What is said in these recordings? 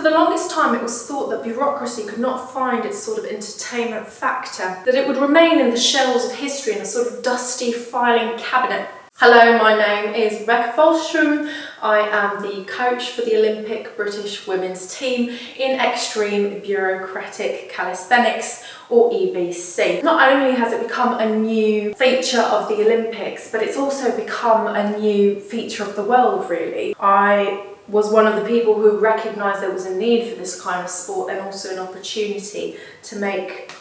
For the longest time, it was thought that bureaucracy could not find its sort of entertainment factor, that it would remain in the shelves of history in a sort of dusty filing cabinet. Hello, my name is Rebecca Falstrom. I am the coach for the Olympic British women's team in Extreme Bureaucratic Calisthenics, or EBC. Not only has it become a new feature of the Olympics, but it's also become a new feature of the world, really. I was one of the people who recognised there was a need for this kind of sport and also an opportunity to make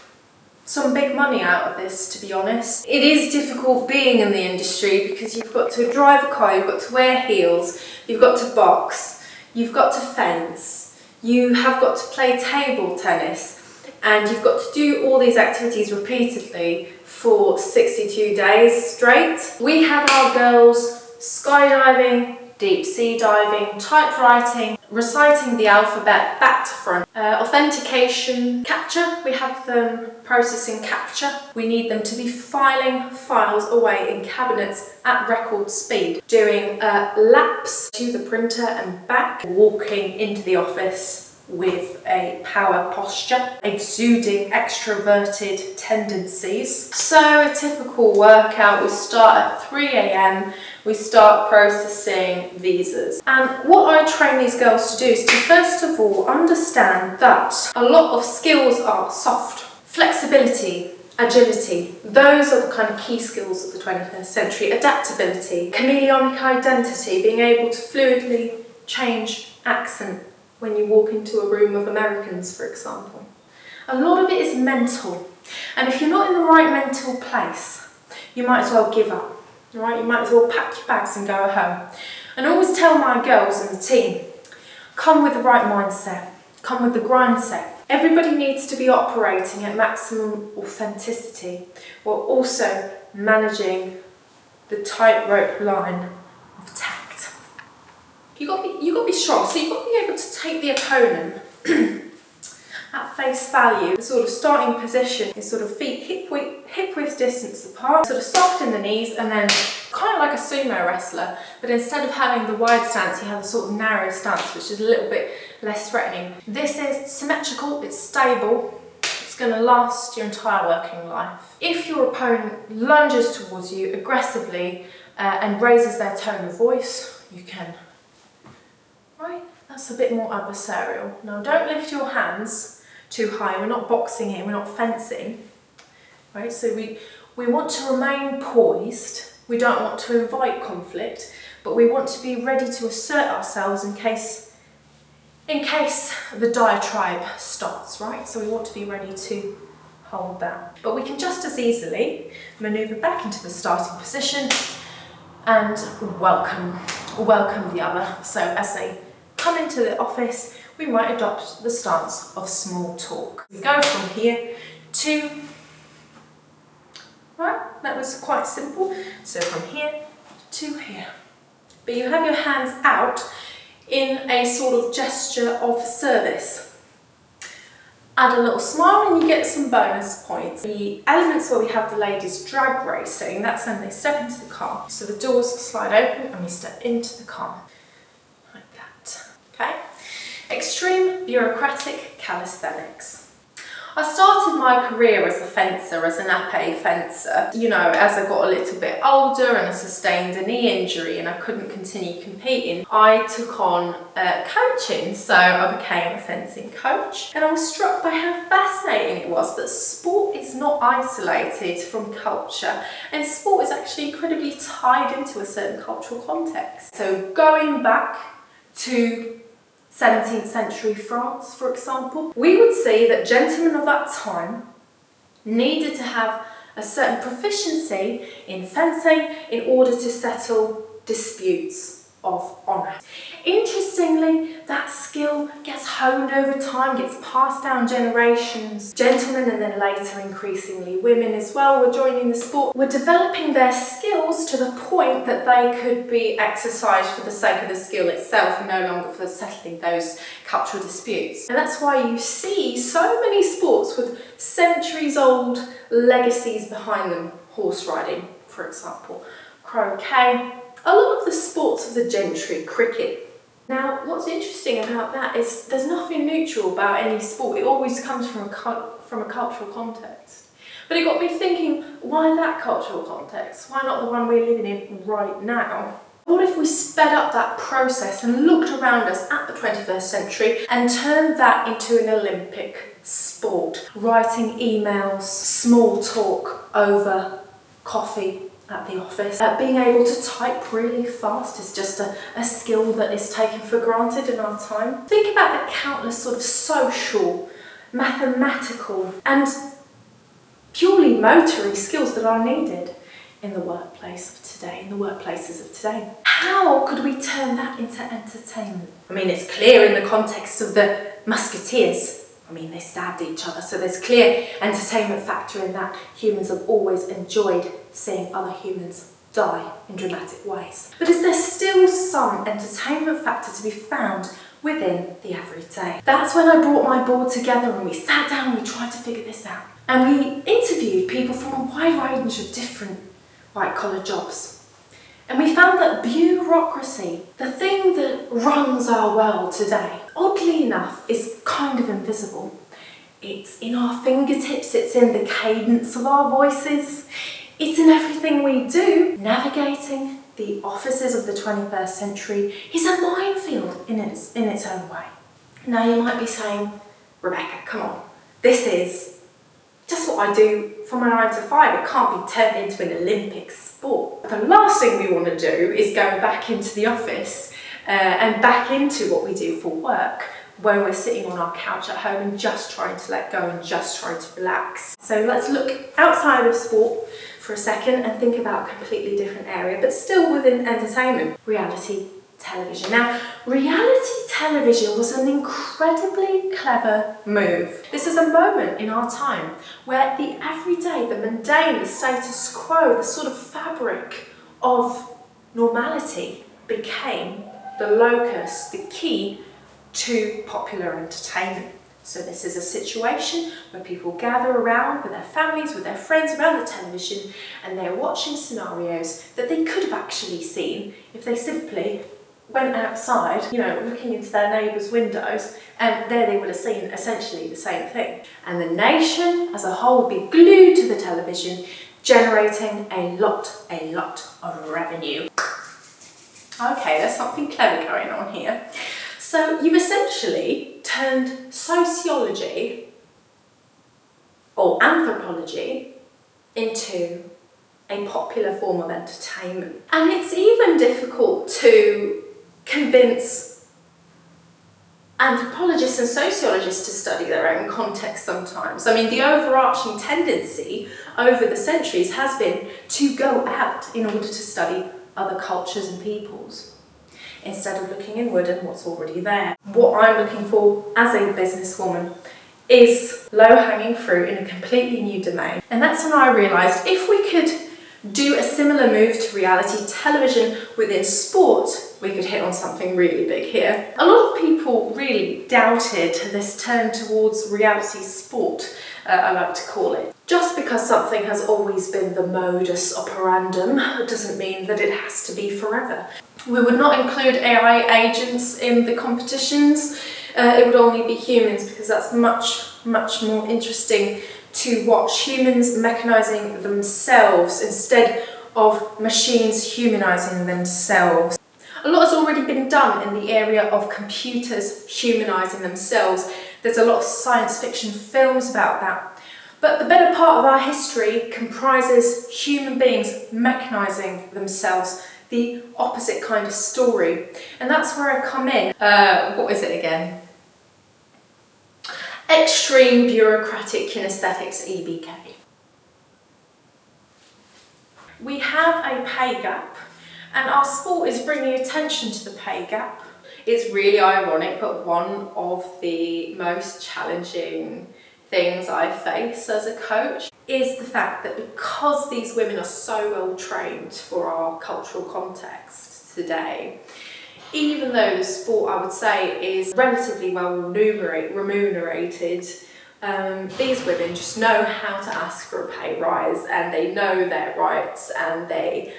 some big money out of this, to be honest. It is difficult being in the industry because you've got to drive a car, you've got to wear heels, you've got to box, you've got to fence, you have got to play table tennis, and you've got to do all these activities repeatedly for 62 days straight. We have our girls skydiving, deep sea diving, typewriting, reciting the alphabet back to front, authentication, capture. We have them processing capture. We need them to be filing files away in cabinets at record speed, doing laps to the printer and back, walking into the office with a power posture, exuding extroverted tendencies. So a typical workout, we start at 3 a.m, we start processing visas. And what I train these girls to do is to first of all understand that a lot of skills are soft. Flexibility, agility, those are the kind of key skills of the 21st century. Adaptability, chameleonic identity, being able to fluidly change accent when you walk into a room of Americans, for example. A lot of it is mental. And if you're not in the right mental place, you might as well give up. Right? You might as well pack your bags and go home. And I always tell my girls in the team, come with the right mindset, come with the grind set. Everybody needs to be operating at maximum authenticity while also managing the tightrope line of tact. You've got to be strong, so you've got to be able to take the opponent at face value. The sort of starting position is sort of feet hip width distance apart, sort of soft in the knees, and then kind of like a sumo wrestler, but instead of having the wide stance, you have a sort of narrow stance, which is a little bit less threatening. This is symmetrical, it's stable, it's going to last your entire working life. If your opponent lunges towards you aggressively and raises their tone of voice, you can, right? That's a bit more adversarial. Now don't lift your hands too high, we're not boxing here, we're not fencing, right? So we want to remain poised, we don't want to invite conflict, but we want to be ready to assert ourselves in case the diatribe starts, right? So we want to be ready to hold that. But we can just as easily maneuver back into the starting position and welcome the other. So as they come into the office, we might adopt the stance of small talk. We go from here to, right, that was quite simple. So from here to here. But you have your hands out in a sort of gesture of service. Add a little smile and you get some bonus points. The elements where we have the ladies drag racing, that's when they step into the car. So the doors slide open and we step into the car. Like that. Okay? Extreme Bureaucratic Calisthenics. I started my career as a fencer, as an épée fencer. You know, as I got a little bit older and I sustained a knee injury and I couldn't continue competing, I took on coaching. So I became a fencing coach, and I was struck by how fascinating it was that sport is not isolated from culture, and sport is actually incredibly tied into a certain cultural context. So going back to 17th century France, for example, we would see that gentlemen of that time needed to have a certain proficiency in fencing in order to settle disputes of honour. Interestingly, that skill gets honed over time, gets passed down generations. Gentlemen, and then later increasingly women as well, were joining the sport, were developing their skills to the point that they could be exercised for the sake of the skill itself and no longer for settling those cultural disputes. And that's why you see so many sports with centuries-old legacies behind them. Horse riding, for example, croquet, a lot of the sports of the gentry, cricket. Now, what's interesting about that is there's nothing neutral about any sport. It always comes from a cultural context. But it got me thinking, why that cultural context? Why not the one we're living in right now? What if we sped up that process and looked around us at the 21st century and turned that into an Olympic sport? Writing emails, small talk over coffee at the office. Being able to type really fast is just a skill that is taken for granted in our time. Think about the countless sort of social, mathematical and purely motory skills that are needed in the workplace of today, in the workplaces of today. How could we turn that into entertainment? I mean, it's clear in the context of the Musketeers. I mean, they stabbed each other, so there's clear entertainment factor in that. Humans have always enjoyed seeing other humans die in dramatic ways. But is there still some entertainment factor to be found within the everyday? That's when I brought my board together and we sat down and we tried to figure this out. And we interviewed people from a wide range of different white-collar jobs. And we found that bureaucracy, the thing that runs our world today, oddly enough, is kind of invisible. It's in our fingertips, it's in the cadence of our voices, it's in everything we do. Navigating the offices of the 21st century is a minefield in its own way. Now you might be saying, Rebecca, come on, this is just what I do for my 9 to 5. It can't be turned into an Olympic sport. The last thing we want to do is go back into the office and back into what we do for work, where we're sitting on our couch at home and just trying to let go and just trying to relax. So let's look outside of sport for a second and think about a completely different area, but still within entertainment: reality television. Now, reality television was an incredibly clever move. This is a moment in our time where the everyday, the mundane, the status quo, the sort of fabric of normality became the locus, the key to popular entertainment. So this is a situation where people gather around with their families, with their friends around the television, and they're watching scenarios that they could have actually seen if they simply went outside, looking into their neighbours' windows, and there they would have seen essentially the same thing. And the nation as a whole would be glued to the television, generating a lot of revenue. Okay, there's something clever going on here. So you've essentially turned sociology or anthropology into a popular form of entertainment. And it's even difficult to convince anthropologists and sociologists to study their own context sometimes. I mean, the overarching tendency over the centuries has been to go out in order to study other cultures and peoples, instead of looking inward and what's already there. What I'm looking for as a businesswoman is low-hanging fruit in a completely new domain. And that's when I realised if we could do a similar move to reality television within sport, we could hit on something really big here. A lot of people really doubted this turn towards reality sport, I like to call it. Just because something has always been the modus operandum doesn't mean that it has to be forever. We would not include AI agents in the competitions. It would only be humans, because that's much more interesting to watch. Humans mechanising themselves instead of machines humanising themselves. A lot has already been done in the area of computers humanising themselves. There's a lot of science fiction films about that. But the better part of our history comprises human beings mechanising themselves, the opposite kind of story. And that's where I come in. What is it again? Extreme Bureaucratic Calisthenics, EBK. We have a pay gap, and our sport is bringing attention to the pay gap. It's really ironic, but one of the most challenging things I face as a coach is the fact that because these women are so well trained for our cultural context today, even though the sport, I would say, is relatively well remunerated, these women just know how to ask for a pay rise, and they know their rights, and they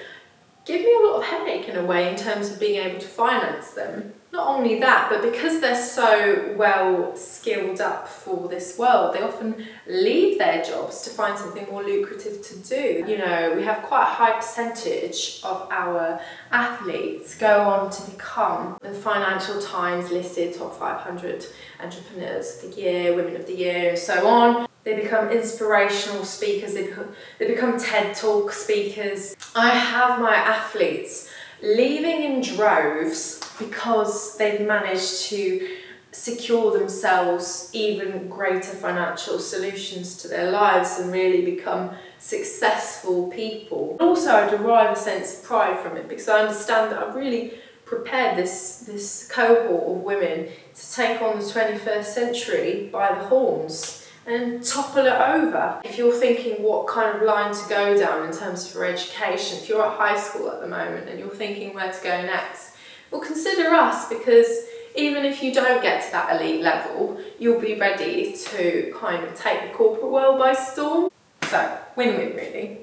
give me a lot of headache in a way in terms of being able to finance them. Not only that, but because they're so well skilled up for this world, they often leave their jobs to find something more lucrative to do. You know, we have quite a high percentage of our athletes go on to become the Financial Times listed top 500 entrepreneurs of the year, women of the year, and so on. They become inspirational speakers, they become TED Talk speakers. I have my athletes leaving in droves because they've managed to secure themselves even greater financial solutions to their lives and really become successful people. Also, I derive a sense of pride from it because I understand that I've really prepared this cohort of women to take on the 21st century by the horns and topple it over. If you're thinking what kind of line to go down in terms of your education, if you're at high school at the moment and you're thinking where to go next, well, consider us, because even if you don't get to that elite level, you'll be ready to kind of take the corporate world by storm. So, win-win really.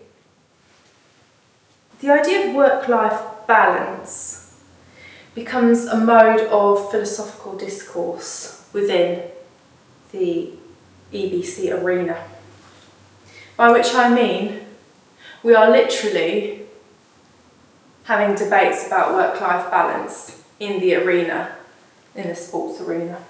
The idea of work-life balance becomes a mode of philosophical discourse within the EBC arena. By which I mean, we are literally having debates about work-life balance in the arena, in the sports arena.